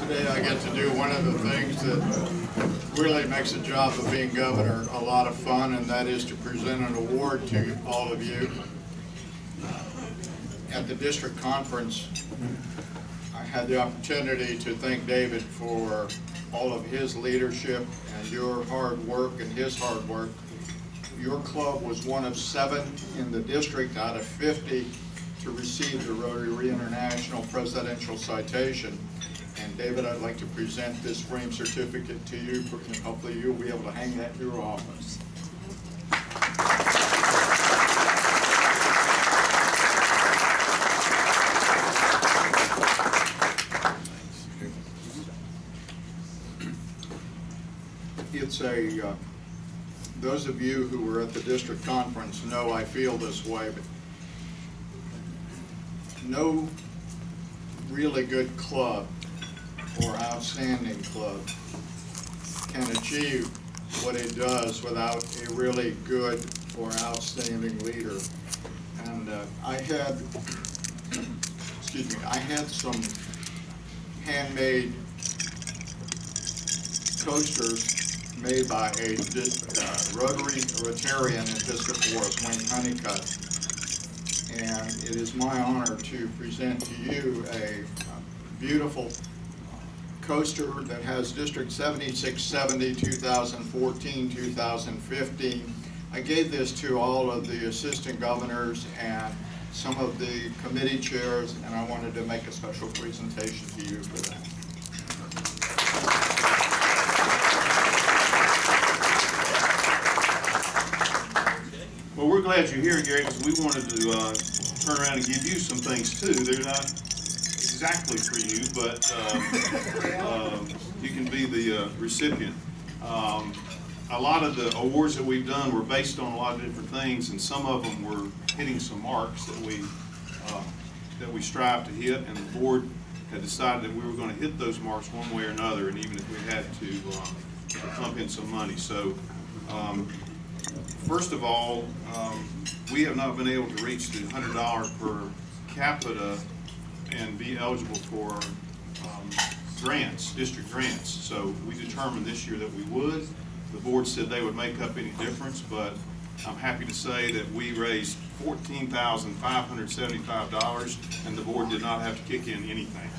Today I get to do one of the things that really makes the job of being governor a lot of fun, and that is to present an award to all of you. At the district conference, I had the opportunity to thank David for all of his leadership and your hard work and his hard work. Your club was one of 7 in the district out of 50 to receive the Rotary International Presidential Citation. And David, I'd like to present this frame certificate to you, and hopefully you'll be able to hang that in your office. It's those of you who were at the district conference know I feel this way, but no really good club or outstanding club can achieve what it does without a really good or outstanding leader. And I had some handmade coasters made by a Rotarian Episcopal, Wayne Honeycutt. And it is my honor to present to you a beautiful coaster that has District 7670, 2014, 2015. I gave this to all of the assistant governors and some of the committee chairs, and I wanted to make a special presentation to you for that. Well, we're glad you're here, Gary, because we wanted to turn around and give you some things too. They're not exactly for you, but you can be the recipient. A lot of the awards that we've done were based on a lot of different things, and some of them were hitting some marks that we strive to hit, and the board had decided that we were going to hit those marks one way or another, and even if we had to pump in some money. So. First of all, we have not been able to reach the $100 per capita and be eligible for grants, district grants. So we determined this year that we would. The board said they would make up any difference, but I'm happy to say that we raised $14,575, and the board did not have to kick in anything.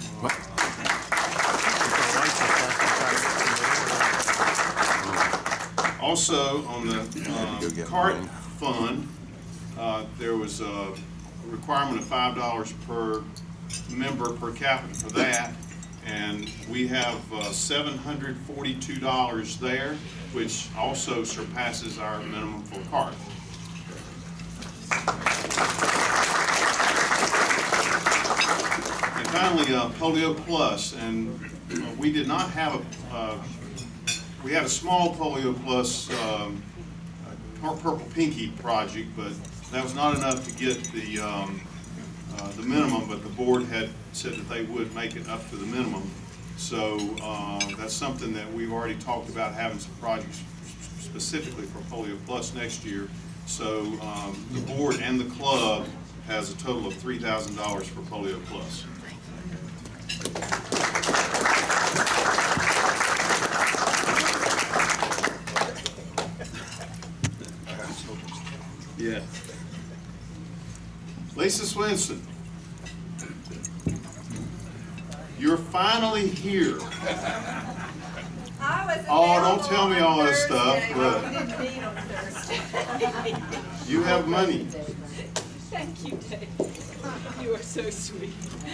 Also, on the cart fund, there was a requirement of $5 per member per capita for that, and we have $742 there, which also surpasses our minimum for cart. And finally, Polio Plus, and we did not have we had a small Polio Plus Purple Pinky project, but that was not enough to get the minimum, but the board had said that they would make it up to the minimum. So that's something that we've already talked about, having some projects specifically for Polio Plus next year. So the board and the club has a total of $3,000 for Polio Plus. Yeah. Lisa Swinson, you're finally here. Oh, don't tell me all this stuff, but you have money. Thank you, Dave. You are so sweet. No,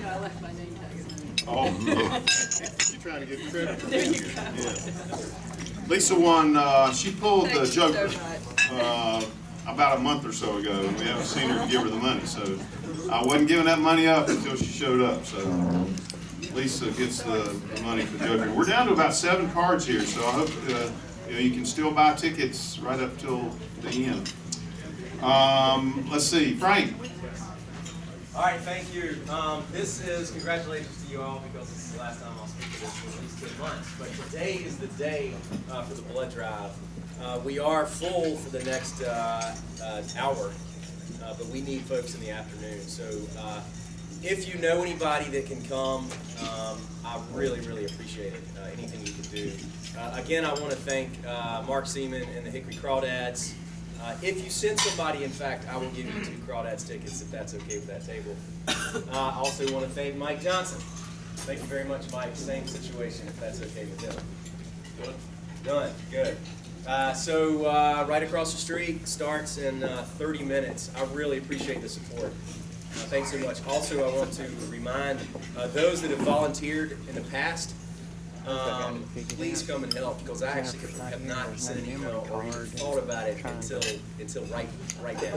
I left my name tag. Oh, you're trying to get credit. There you go. Yeah. Lisa won, she pulled the Joker about a month or so ago, and we haven't seen her give her the money, so I wasn't giving that money up until she showed up. So Lisa gets the money for Joker. We're down to about 7 cards here, so I hope you can still buy tickets right up till the end. Let's see, Frank. All right, thank you. This is congratulations to you all, because this is the last time I'll speak to this for at least 2 months. But today is the day for the blood drive. We are full for the next hour, but we need folks in the afternoon. So If you know anybody that can come, I really, really appreciate it. Anything you can do. Again, I want to thank Mark Seaman and the Hickory Crawdads. If you send somebody, in fact, I will give you 2 Crawdads tickets if that's okay with that table. I also want to thank Mike Johnson. Thank you very much, Mike. Same situation, if that's okay with him. Done. Good. So right across the street, starts in 30 minutes. I really appreciate the support. Thanks so much. Also, I want to remind those that have volunteered in the past, please come and help, because I actually have not sent an email or even thought about it until right now.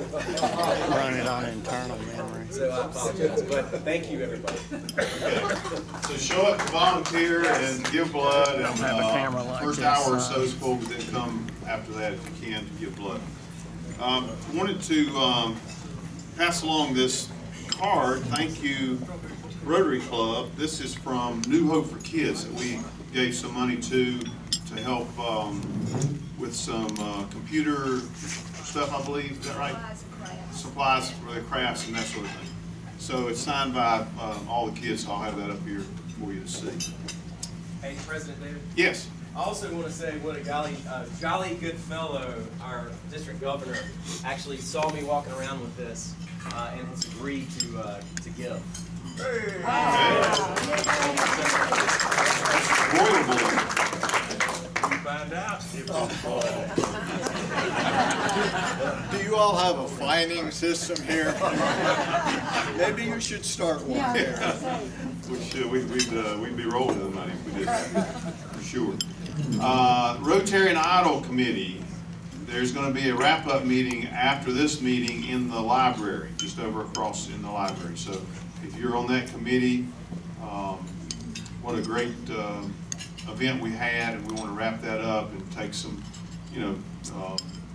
Run it on internal memory. So I apologize, but thank you, everybody. So show up to volunteer and give blood, and have a camera like first this, hour or so is cool, but then come after that if you can to give blood. Wanted to pass along this card. Thank you, Rotary Club. This is from New Hope for Kids that we gave some money to help with some computer stuff, I believe. Is that right? Supplies for the crafts and that sort of thing. So it's signed by all the kids. So I'll have that up here for you to see. Hey, President David. Yes. I also want to say what a jolly good fellow our district governor actually saw me walking around with this and has agreed to give. Hey. Find out. Do you all have a fining system here? Maybe you should start one here. We should. We'd be rolling in the money if we did that, for sure. Rotary and Idol Committee. There's going to be a wrap-up meeting after this meeting in the library, just over across in the library. So if you're on that committee, what a great event we had, and we want to wrap that up and take some,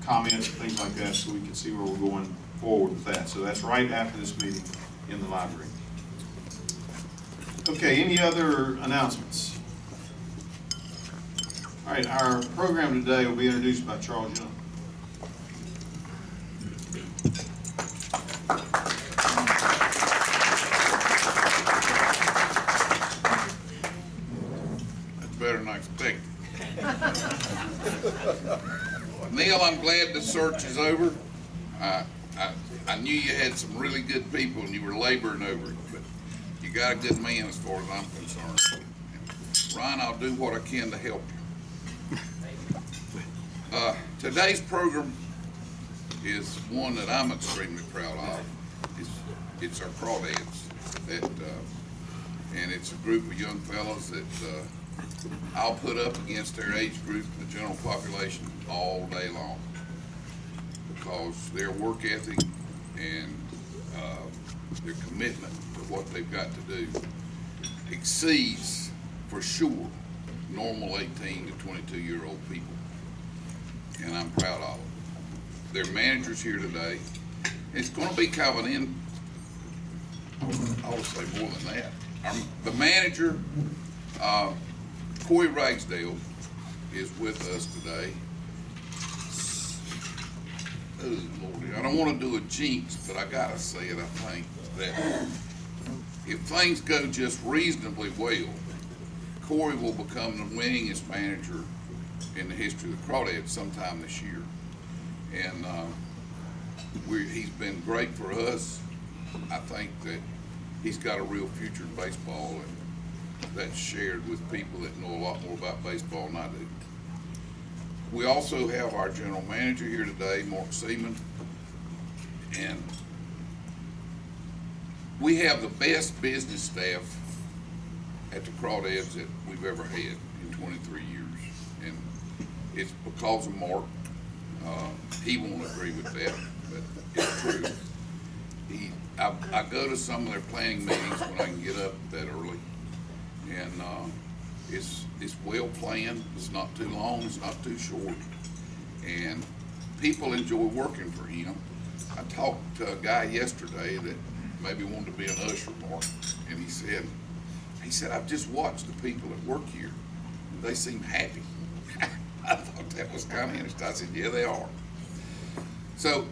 comments and things like that, so we can see where we're going forward with that. So that's right after this meeting in the library. Okay, any other announcements? All right, our program today will be introduced by Charles Young. That's better than I expected. Neil, I'm glad the search is over. I knew you had some really good people and you were laboring over it, but you got a good man as far as I'm concerned. Ryan, I'll do what I can to help you. Today's program is one that I'm extremely proud of. It's our crawdads, and it's a group of young fellows that I'll put up against their age group, the general population, all day long, because their work ethic and their commitment to what they've got to do exceeds, for sure, normal 18 to 22-year-old people, and I'm proud of them. Their manager's here today. It's going to be kind of an I would say more than that. The manager, Corey Ragsdale, is with us today. Oh, Lordy, I don't want to do a jinx, but I gotta say it. I think that if things go just reasonably well, Corey will become the winningest manager in the history of the Crawdads sometime this year. And he's been great for us. I think that he's got a real future in baseball, and that's shared with people that know a lot more about baseball than I do. We also have our general manager here today, Mark Seaman, and we have the best business staff at the Crawdads that we've ever had in 23 years, and it's because of Mark. He won't agree with that, but it's true. I go to some of their planning meetings when I can get up that early, and it's well planned. It's not too long, it's not too short, and people enjoy working for him. I talked to a guy yesterday that maybe wanted to be an usher, Mark, and he said, I've just watched the people that work here, and they seem happy. I thought that was kind of interesting. I said, yeah, they are. So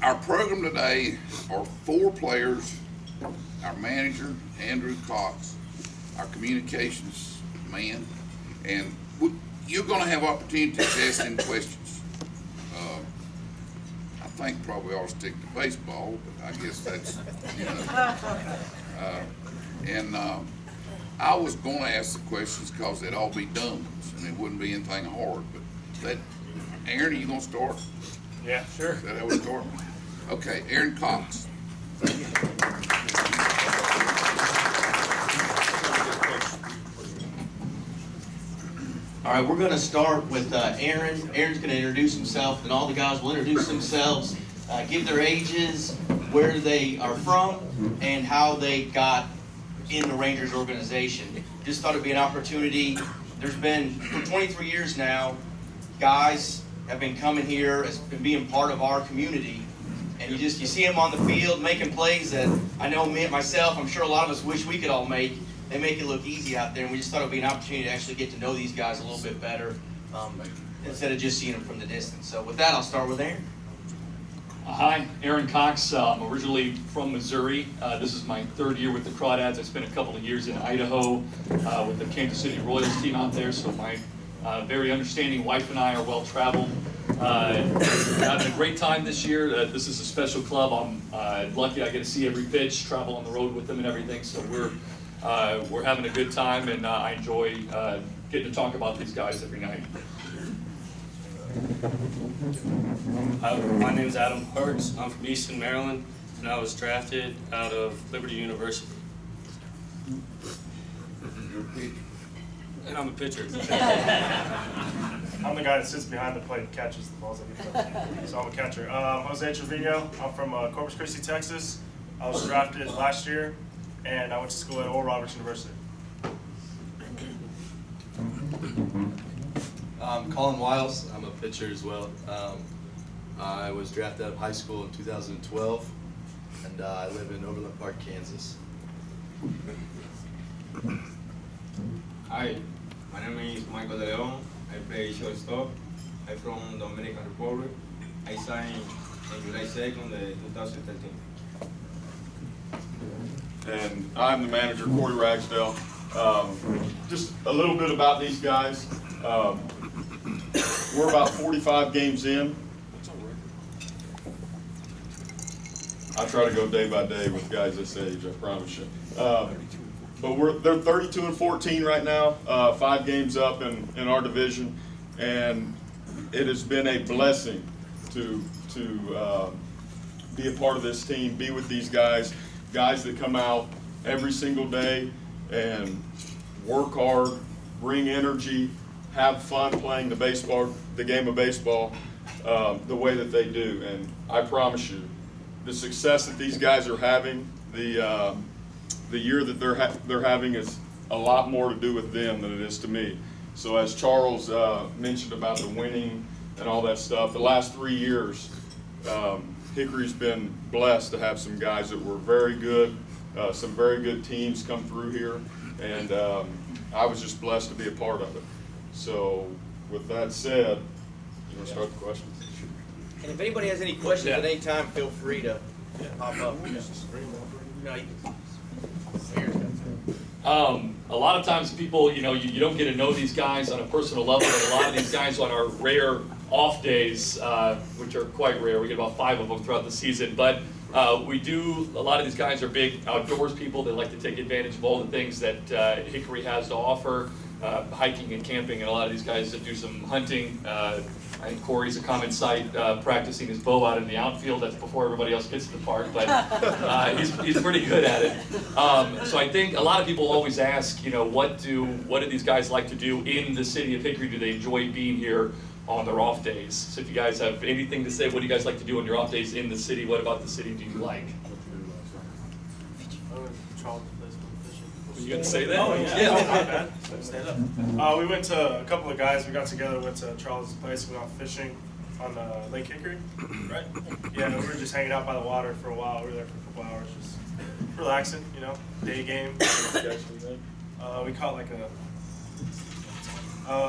our program today are 4 players our manager, Andrew Cox, our communications man, and you're gonna have opportunity to ask them questions. I think probably ought to stick to baseball, but I guess that's, you know. I was gonna ask the questions because they'd all be dumb ones, and it wouldn't be anything hard, but Aaron, are you gonna start? Yeah, sure. Is that how we start? Okay, Aaron Cox. All right, we're going to start with Aaron. Aaron's going to introduce himself, and all the guys will introduce themselves, give their ages, where they are from, and how they got in the Rangers organization. Just thought it'd be an opportunity. There's been, for 23 years now, guys have been coming here and being part of our community. And you see them on the field making plays that I know myself, I'm sure a lot of us wish we could all make. They make it look easy out there, and we just thought it would be an opportunity to actually get to know these guys a little bit better instead of just seeing them from the distance. So with that, I'll start with Aaron. Hi, Aaron Cox. I'm originally from Missouri. This is my third year with the Crawdads. I spent a couple of years in Idaho with the Kansas City Royals team out there, so my very understanding wife and I are well-traveled. Having a great time this year. This is a special club. I'm lucky I get to see every pitch, travel on the road with them and everything, so we're having a good time, and I enjoy getting to talk about these guys every night. My name is Adam Parks. I'm from Easton, Maryland, and I was drafted out of Liberty University. And I'm a pitcher. I'm the guy that sits behind the plate and catches the balls that he throws. So I'm a catcher. Jose Trevino. I'm from Corpus Christi, Texas. I was drafted last year, and I went to school at Oral Roberts University. Colin Wiles. I'm a pitcher as well. I was drafted out of high school in 2012, and I live in Overland Park, Kansas. Hi, my name is Michael De Leon. I play shortstop. I'm from Dominican Republic. I signed on July 2nd, 2013. And I'm the manager, Corey Ragsdale. Just a little bit about these guys. We're about 45 games in. I try to go day by day with guys this age, I promise you. But they're 32-14 right now, 5 games up in our division, and it has been a blessing to be a part of this team, be with these guys that come out every single day and work hard, bring energy, have fun playing the game of baseball the way that they do. And I promise you, the success that these guys are having, the year that they're having is a lot more to do with them than it is to me. So as Charles mentioned about the winning and all that stuff, the last 3 years, Hickory's been blessed to have some guys that were very good, some very good teams come through here, and I was just blessed to be a part of it. So with that said, you want to start the questions? And if anybody has any questions at any time, feel free to pop up. A lot of times people, you don't get to know these guys on a personal level, but a lot of these guys on our rare off days, which are quite rare, we get about 5 of them throughout the season, but a lot of these guys are big outdoors people. They like to take advantage of all the things that Hickory has to offer, hiking and camping, and a lot of these guys that do some hunting. I think Corey's a common sight, practicing his bow out in the outfield. That's before everybody else gets to the park, but he's pretty good at it. So I think a lot of people always ask, what do these guys like to do in the city of Hickory? Do they enjoy being here on their off days? So if you guys have anything to say, what do you guys like to do on your off days in the city? What about the city do you like? You gonna say that? Oh, yeah. Stand up. We went to a couple of guys. We got together, went to Charles' place. We went fishing on Lake Hickory, right? Yeah, we were just hanging out by the water for a while. We were there for a couple hours, just relaxing, day game. We caught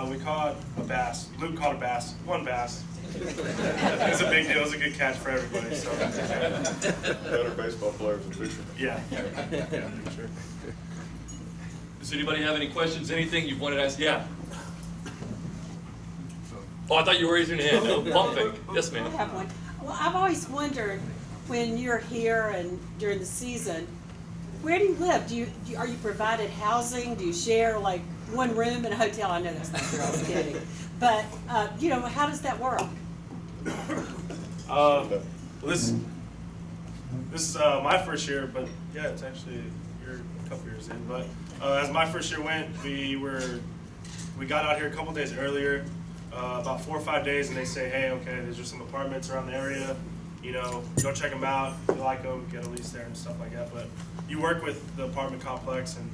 we caught a bass. Luke caught a bass, one bass. It's a big deal. It's a good catch for everybody. So Better baseball players than pitchers. yeah, for sure. Does anybody have any questions, anything you wanted to ask? Yeah. Oh, I thought you were raising your hand. No, bumping. Yes, I ma'am. have one. Well, I've always wondered when you're here and during the season, where do you live? Are you provided housing? Do you share like one room in a hotel? I know that's not true. I was kidding. But you know, how does that work? This is my first year, but yeah, it's actually you're a couple years in. But as my first year went, we got out here a couple days earlier, about 4 or 5 days, and they say, hey, okay, there's just some apartments around the area. You know, go check them out. If you like them, get a lease there and stuff like that. But you work with the apartment complex and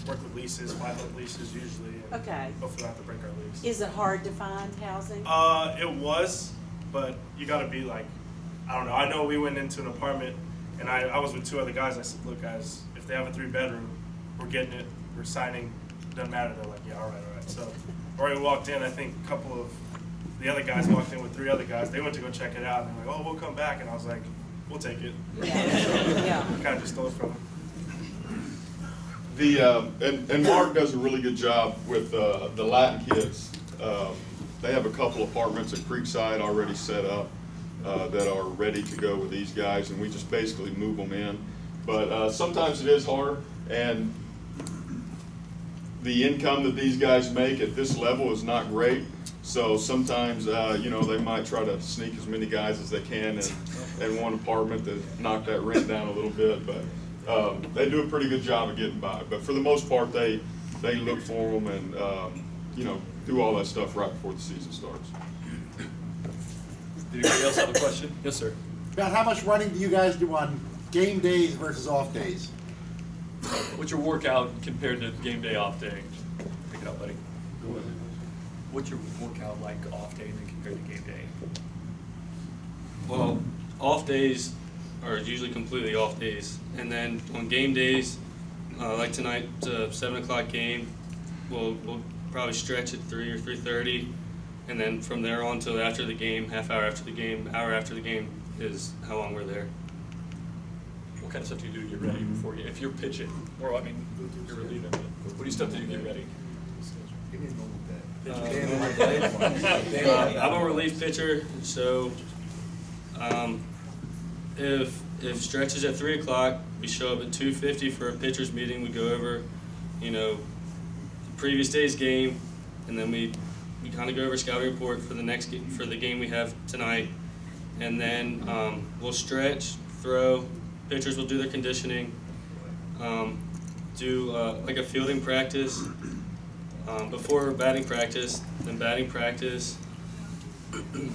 work with leases, 5-month leases usually. And Okay. hopefully not have to break our lease. Is it hard to find housing? It was, but you got to be like, I don't know. I know we went into an apartment, and I was with 2 other guys. I said, look, guys, if they have a 3-bedroom, we're getting it. We're signing. Doesn't matter. They're like, yeah, all right. So, right when we walked in, I think a couple of the other guys walked in with 3 other guys. They went to go check it out, and they're like, oh, we'll come back. And I was like, we'll take it. Yeah. Kind of just stole it from them. And Mark does a really good job with the Latin kids. They have a couple apartments at Creekside already set up that are ready to go with these guys, and we just basically move them in. But sometimes it is hard, and the income that these guys make at this level is not great. So sometimes, you know, they might try to sneak as many guys as they can in one apartment to knock that rent down a little bit. But they do a pretty good job of getting by. But for the most part, they look for them and, you know, do all that stuff right before the season starts. Did anybody else have a question? Yes, sir. About how much running do you guys do on game days versus off days? What's your workout compared to game day, off day? Pick it up, buddy. What's your workout like off day than compared to game day? Well, off days are usually completely off days, and then on game days, like tonight, 7 o'clock game, we'll probably stretch at 3 or 3:30, and then from there on till after the game, half hour after the game, hour after the game is how long we're there. What kind of stuff do you do to get ready before you, if you're pitching, or I mean, you're relieving, what do you stuff do you get ready? I'm a relief pitcher, so if stretch is at 3 o'clock, we show up at 2:50 for a pitcher's meeting. We go over, you know, the previous day's game, and then we kind of go over scouting report for the next for the game we have tonight, and then we'll stretch, throw. Pitchers will do their conditioning, do like a fielding practice. Before batting practice, then batting practice, and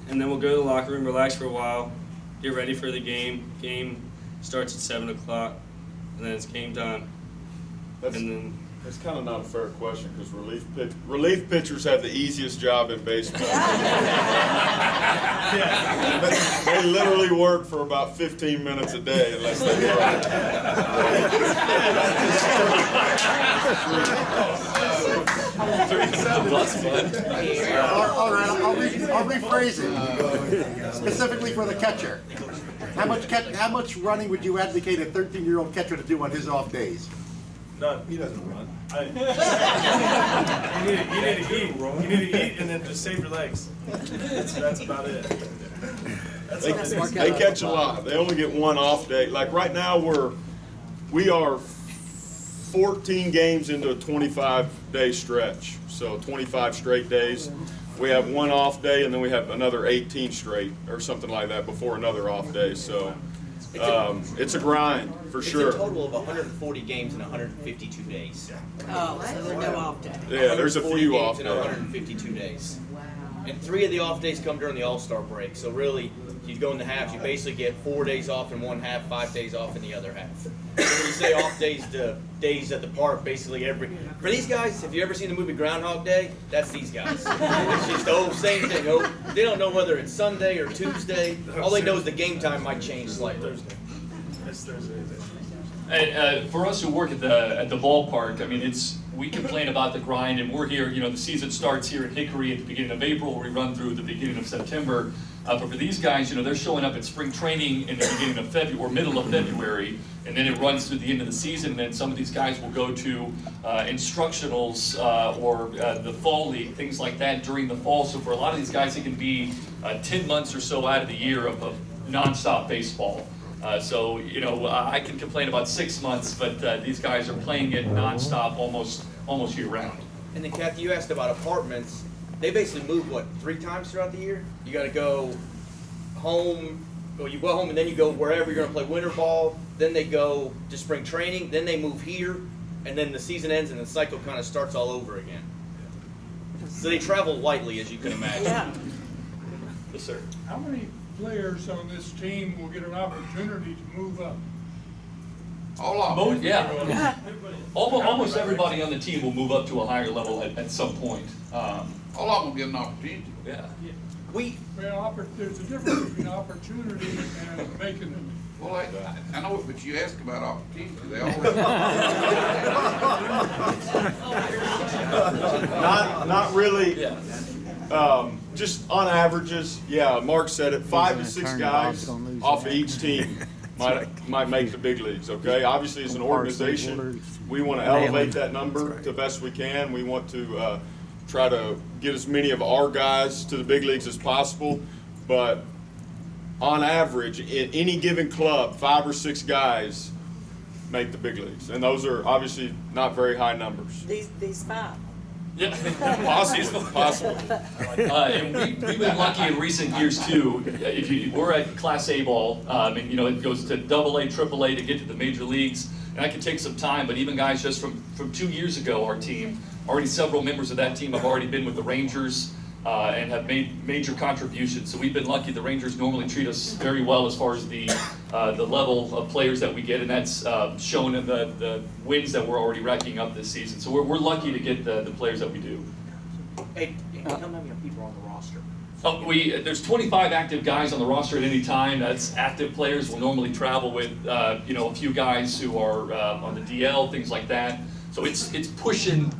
then we'll go to the locker room, relax for a while, get ready for the game. Game starts at 7 o'clock, and then it's game time. That's kind of not a fair question because relief pitchers have the easiest job in baseball. They literally work for about 15 minutes a day unless they All right, I'll rephrase it. Specifically for the catcher. How much running would you advocate a 13-year-old catcher to do on his off days? None. He doesn't run. You need to eat. You need to eat and then just save your legs. That's about it. They catch a lot. They only get one off day. Like right now, we are 14 games into a 25-day stretch. So 25 straight days. We have one off day, and then we have another 18 straight or something like that before another off day. So it's a grind for sure. It's a total of 140 games in 152 days. Oh, so there are no off days. Yeah, there's a few off in days. 152 days. And 3 of the off days come during the All-Star break. So really, you go into halves, you basically get 4 days off in one half, 5 days off in the other half. So when you say off days to days at the park, basically for these guys, if you ever seen the movie Groundhog Day, that's these guys. It's just the whole same thing. They don't know whether it's Sunday or Tuesday. All they know is the game time might change slightly. It's Thursday. And for us who work at the ballpark, I mean, we complain about the grind, and we're here. You know, the season starts here in Hickory at the beginning of April. We run through the beginning of September. But for these guys, you know, they're showing up at spring training in the beginning of February or middle of February, and then it runs through the end of the season. And then some of these guys will go to instructionals or the fall league, things like that during the fall. So for a lot of these guys, it can be 10 months or so out of the year of nonstop baseball. So, you know, I can complain about 6 months, but these guys are playing it nonstop almost year round. And then Kathy, you asked about apartments. They basically move, what, 3 times throughout the year? You got to go home, or you go home and then you go wherever you're going to play winter ball. Then they go to spring training. Then they move here. And then the season ends and the cycle kind of starts all over again. So they travel lightly, as you can imagine. Yeah. Yes, sir. How many players on this team will get an opportunity to move up? All of them. Yeah. Almost everybody on the team will move up to a higher level at some point. All of them will get an opportunity. Yeah. There's a difference between opportunity and making it. Well, I know it, but you ask about opportunity. They always. Not really. Yeah. Just on averages, yeah, Mark said it, 5 to 6 guys off of each team might make the big leagues, okay? Obviously, as an organization, we want to elevate that number the best we can. We want to try to get as many of our guys to the big leagues as possible, but on average, in any given club, 5 or 6 guys make the big leagues, and those are obviously not very high numbers. These 5. Yeah. Possible. And we've been lucky in recent years too. We're at Class A ball, and you know it goes to AA, AAA to get to the major leagues, and that can take some time. But even guys just from 2 years ago, our team already several members of that team have already been with the Rangers and have made major contributions. So we've been lucky. The Rangers normally treat us very well as far as the level of players that we get, and that's shown in the wins that we're already racking up this season. So we're lucky to get the players that we do. Hey, how many people are on the roster? There's 25 active guys on the roster at any time. That's active players. We'll normally travel with you know, a few guys who are on the DL, things like that. So it's pushing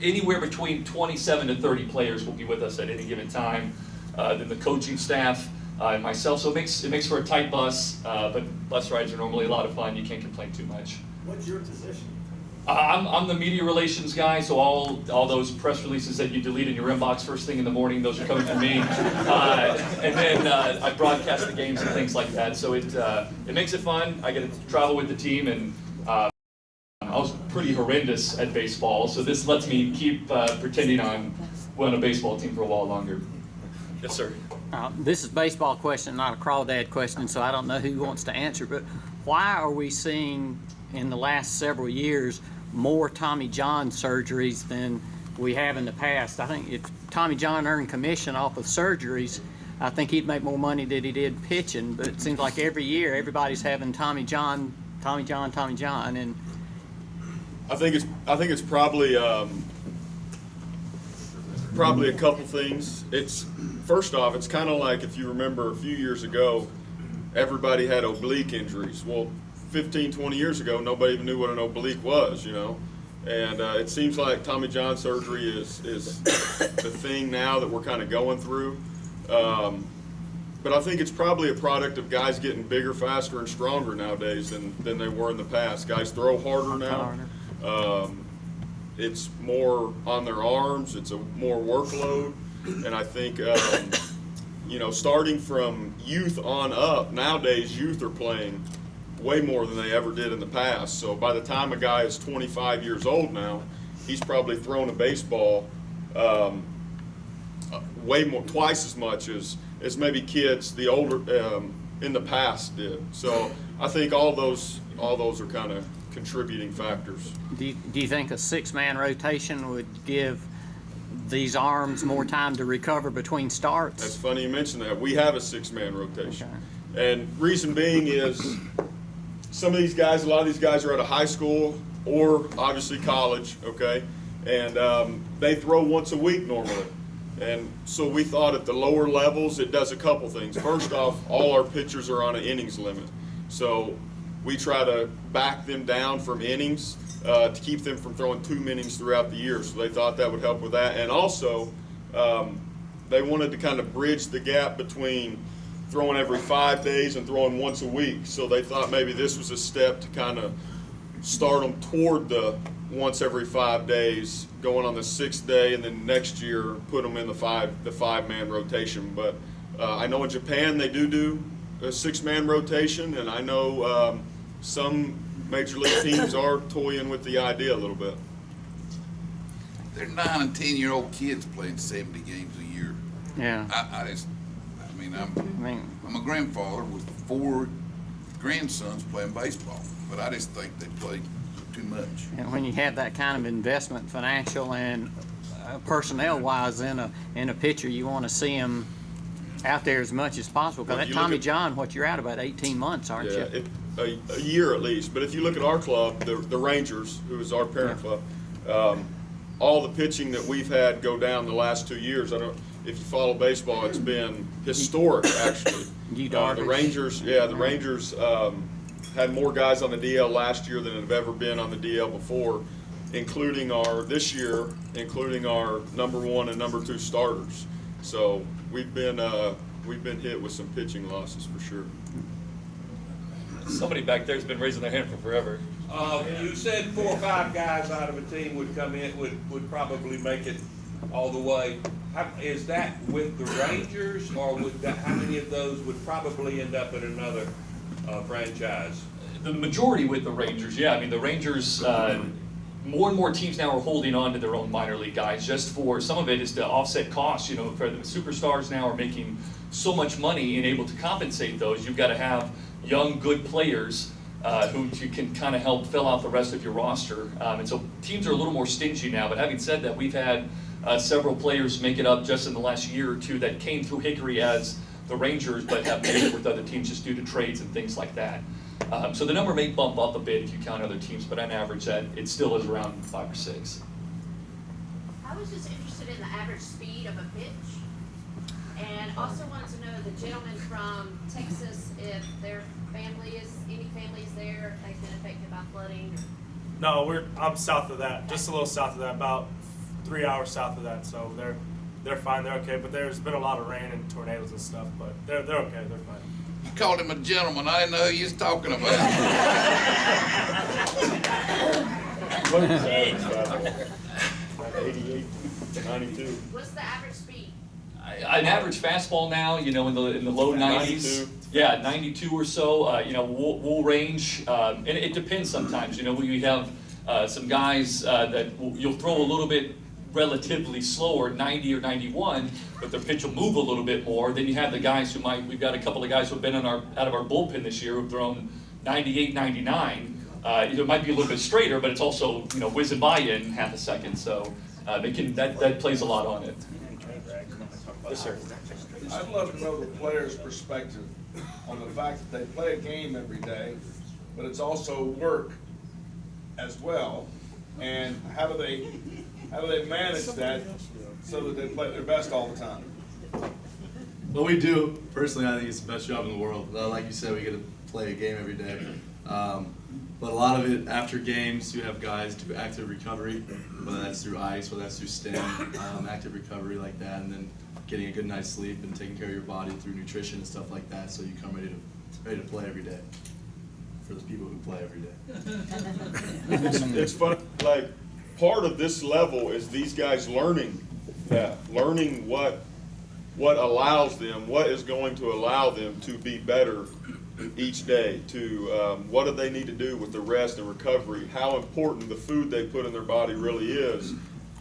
anywhere between 27 to 30 players will be with us at any given time. Then the coaching staff and myself. So it makes for a tight bus, but bus rides are normally a lot of fun. You can't complain too much. What's your position? I'm the media relations guy, so all those press releases that you delete in your inbox first thing in the morning, those are coming from me. And then I broadcast the games and things like that. So it makes it fun. I get to travel with the team, and I was pretty horrendous at baseball, so this lets me keep pretending I'm on a baseball team for a while longer. Yes, sir. This is a baseball question, not a crawdad question, so I don't know who wants to answer, but why are we seeing in the last several years more Tommy John surgeries than we have in the past? I think if Tommy John earned commission off of surgeries, I think he'd make more money than he did pitching, but it seems like every year everybody's having Tommy John, and I think it's probably a couple things. It's first off, it's kind of like if you remember a few years ago, everybody had oblique injuries. Well, 15, 20 years ago, nobody even knew what an oblique was, you know. And it seems like Tommy John surgery is the thing now that we're kind of going through. But I think it's probably a product of guys getting bigger, faster, and stronger nowadays than they were in the past. Guys throw harder now. It's more on their arms. It's a more workload. And I think, you know, starting from youth on up, nowadays youth are playing way more than they ever did in the past. So by the time a guy is 25 years old now, he's probably thrown a baseball way more, twice as much as maybe kids the older in the past did. So I think all those are kind of contributing factors. do you think a 6-man rotation would give these arms more time to recover between starts? That's funny you mentioned that. We have a 6-man rotation. Okay. And reason being is some of these guys, a lot of these guys are out of high school or obviously college, okay? And they throw once a week normally. And so we thought at the lower levels, it does a couple things. First off, all our pitchers are on an innings limit. So we try to back them down from innings to keep them from throwing 2 innings throughout the year. So they thought that would help with that. And also, they wanted to kind of bridge the gap between throwing every 5 days and throwing once a week. So they thought maybe this was a step to kind of start them toward the once every 5 days, going on the 6th day, and then next year put them in the five-man rotation. But I know in Japan they do a 6-man rotation, and I know some major league teams are toying with the idea a little bit. They're 9 and 10-year-old kids playing 70 games a year. Yeah. I'm a grandfather with 4 grandsons playing baseball, but I just think they play too much. And when you have that kind of investment, financial and personnel-wise in a pitcher, you want to see him out there as much as possible. Because that Tommy John, what you're out about 18 months, aren't you? A year at least. But if you look at our club, the Rangers, who is our parent club, all the pitching that we've had go down the last 2 years, if you follow baseball, it's been historic, actually. The Rangers had more guys on the DL last year than have ever been on the DL before, including our number 1 and number 2 starters. So we've been hit with some pitching losses for sure. Somebody back there's been raising their hand for forever. You said 4 or 5 guys out of a team would come in, would probably make it all the way. Is that with the Rangers, or how many of those would probably end up at another franchise? The majority with the Rangers, yeah. I mean, the Rangers, more and more teams now are holding on to their own minor league guys. Just for some of it is to offset costs. You know, for the superstars now are making so much money and able to compensate those. You've got to have young, good players who you can kind of help fill out the rest of your roster. And so teams are a little more stingy now. But having said that, we've had several players make it up just in the last year or two that came through Hickory as the Rangers, but have made it with other teams just due to trades and things like that. So the number may bump up a bit if you count other teams, but on average, that it still is around 5 or 6. I was just interested in the average speed of a pitch, and also wanted to know the gentleman from Texas, if their any families there, they've been affected by flooding. No, I'm south of that, just a little south of that, about 3 hours south of that. So they're fine, they're okay. But there's been a lot of rain and tornadoes and stuff, but they're okay, they're fine. You called him a gentleman. I didn't know who you was talking about. 88 to 92. What's the average speed? An average fastball now, you know, in the low 90s. 92. Yeah, 92 or so. You know, we'll range, and it depends sometimes. You know, we have some guys that you'll throw a little bit relatively slower, 90 or 91, but their pitch will move a little bit more. Then you have the guys who we've got a couple of guys who have been out of our bullpen this year who've thrown 98, 99. It might be a little bit straighter, but it's also, you know, whizzing by you in half a second. So that plays a lot on it. Yes, sir. I'd love to know the player's perspective on the fact that they play a game every day, but it's also work as well. And how do they manage that so that they play their best all the time? Well, we do. Personally, I think it's the best job in the world. Like you said, we get to play a game every day. But a lot of it, after games, you have guys do active recovery, whether that's through ice, whether that's through stem, active recovery like that, and then getting a good night's sleep and taking care of your body through nutrition and stuff like that, so you come ready to play every day. For the people who play every day. It's fun. Like, part of this level is these guys learning what allows them, what is going to allow them to be better each day, to what do they need to do with the rest and recovery, how important the food they put in their body really is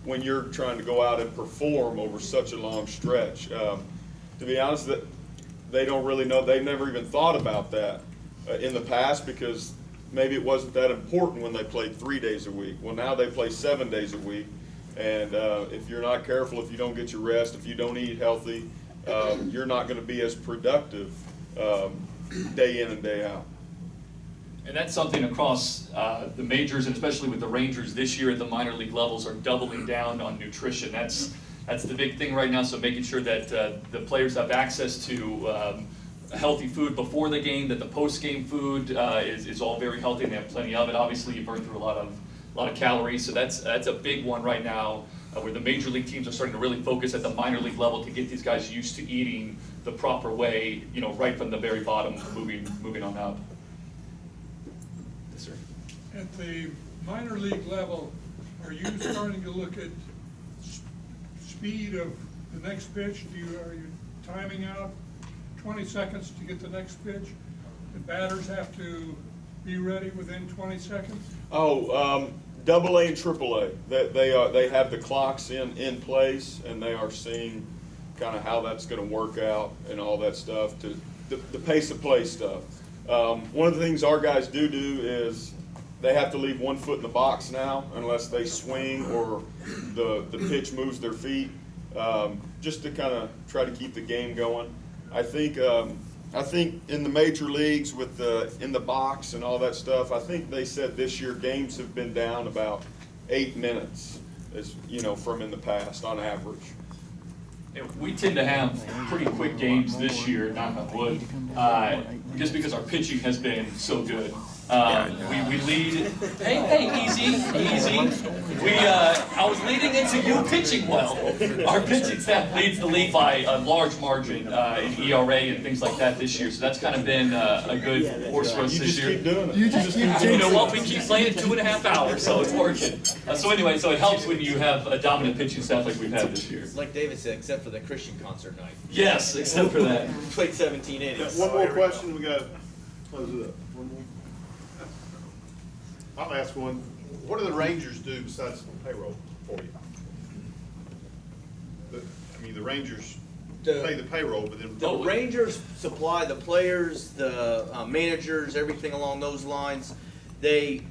when you're trying to go out and perform over such a long stretch. To be honest, they don't really know. They've never even thought about that in the past, because maybe it wasn't that important when they played 3 days a week. Well, now they play 7 days a week, and if you're not careful, if you don't get your rest, if you don't eat healthy, you're not going to be as productive day in and day out. And that's something across the majors, and especially with the Rangers this year at the minor league levels, are doubling down on nutrition. That's the big thing right now. So making sure that the players have access to healthy food before the game, that the post-game food is all very healthy and they have plenty of it. Obviously, you burn through a lot of calories, so that's a big one right now, where the major league teams are starting to really focus at the minor league level to get these guys used to eating the proper way, right from the very bottom, moving on up. Yes, sir. At the minor league level, are you starting to look at speed of the next pitch? Are you timing out 20 seconds to get the next pitch? The batters have to be ready within 20 seconds? Oh, Double A and Triple A, they have the clocks in place, and they are seeing kind of how that's going to work out and all that stuff, to the pace of play stuff. One of the things our guys do is they have to leave 1 foot in the box now unless they swing or the pitch moves their feet, just to kind of try to keep the game going. I think in the major leagues with in the box and all that stuff, I think they said this year games have been down about 8 minutes, from in the past on average. We tend to have pretty quick games this year, knock on wood, just because our pitching has been so good. We lead. Hey, easy. I was leading into you pitching well. Our pitching staff leads the league by a large margin in ERA and things like that this year. So that's kind of been a good force for us this year. Keep doing it. You know what? We keep playing 2.5 hours, so it's working. So it helps when you have a dominant pitching staff like we've had this year. Like David said, except for the Christian concert night. Yes, except for that. We played 17 innings. One more question, we got to close it up. One more. I'll ask one. What do the Rangers do besides payroll for you? The Rangers pay the payroll, but then... The Rangers supply the players, the managers, everything along those lines. The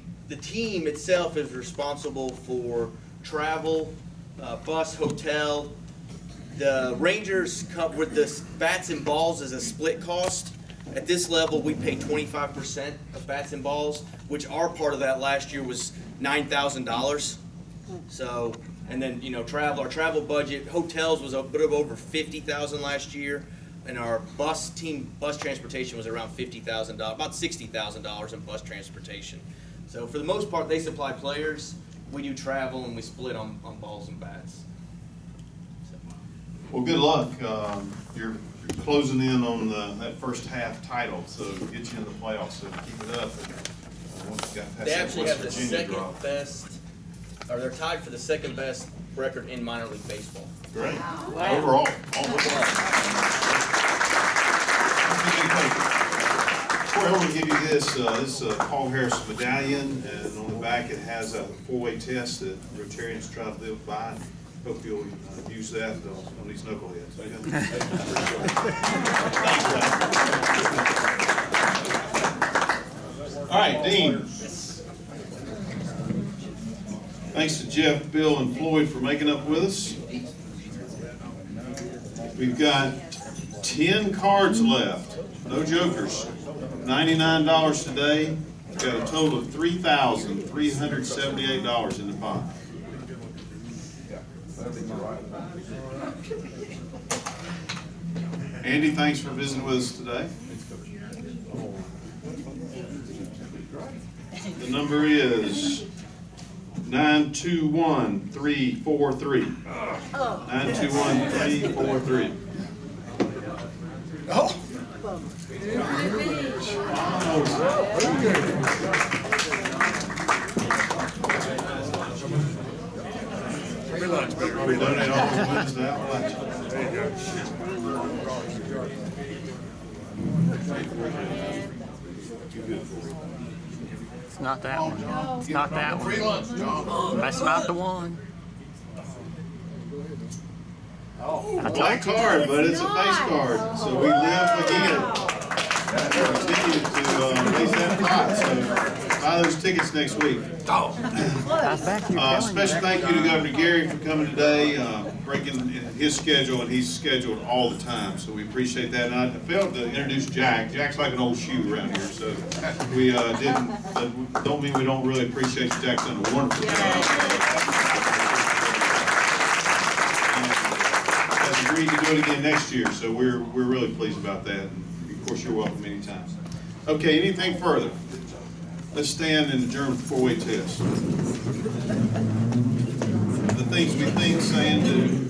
team itself is responsible for travel, bus, hotel. The Rangers come with the bats and balls as a split cost. At this level, we pay 25% of bats and balls, which our part of that last year was $9,000. So, and then, our travel budget, hotels was a bit of over $50,000 last year, and our bus transportation was around $50,000, about $60,000 in bus transportation. So for the most part, they supply players, we do travel, and we split on balls and bats. Well, good luck. You're closing in on that first half title, so get you in the playoffs, so keep it up. Once you got past They that actually West have the Virginia second drop. best, or they're tied for the second best record in minor league baseball. Great. Wow. Overall. Corey, I'm going to give you this. This is a Paul Harris medallion, and on the back it has a 4-way test that Rotarians try to live by. Hope you'll use that on these knuckleheads. All right, Dean. Thanks to Jeff, Bill, and Floyd for making up with us. We've got 10 cards left, no jokers. $99 today. We've got a total of $3,378 in the pot. Andy, thanks for visiting with us today. The number is 921343. 921343. Oh. We donate all the wins to Appalachia. There you go. It's not that one. It's not that one. That's not the one. Black card, but it's a face card, so we live again. Continue to raise that pot, so buy those tickets next week. Special thank you to Governor Gary for coming today, breaking his schedule, and he's scheduled all the time, so we appreciate that. And I failed to introduce Jack. Jack's like an old shoe around here, so we didn't, but don't mean we don't really appreciate you. Jack's done a wonderful job. Agreed to do it again next year, so we're really pleased about that. course, you're welcome anytime. Okay, anything further? Let's stand and adjourn with the four-way test. The things we think, say, and do.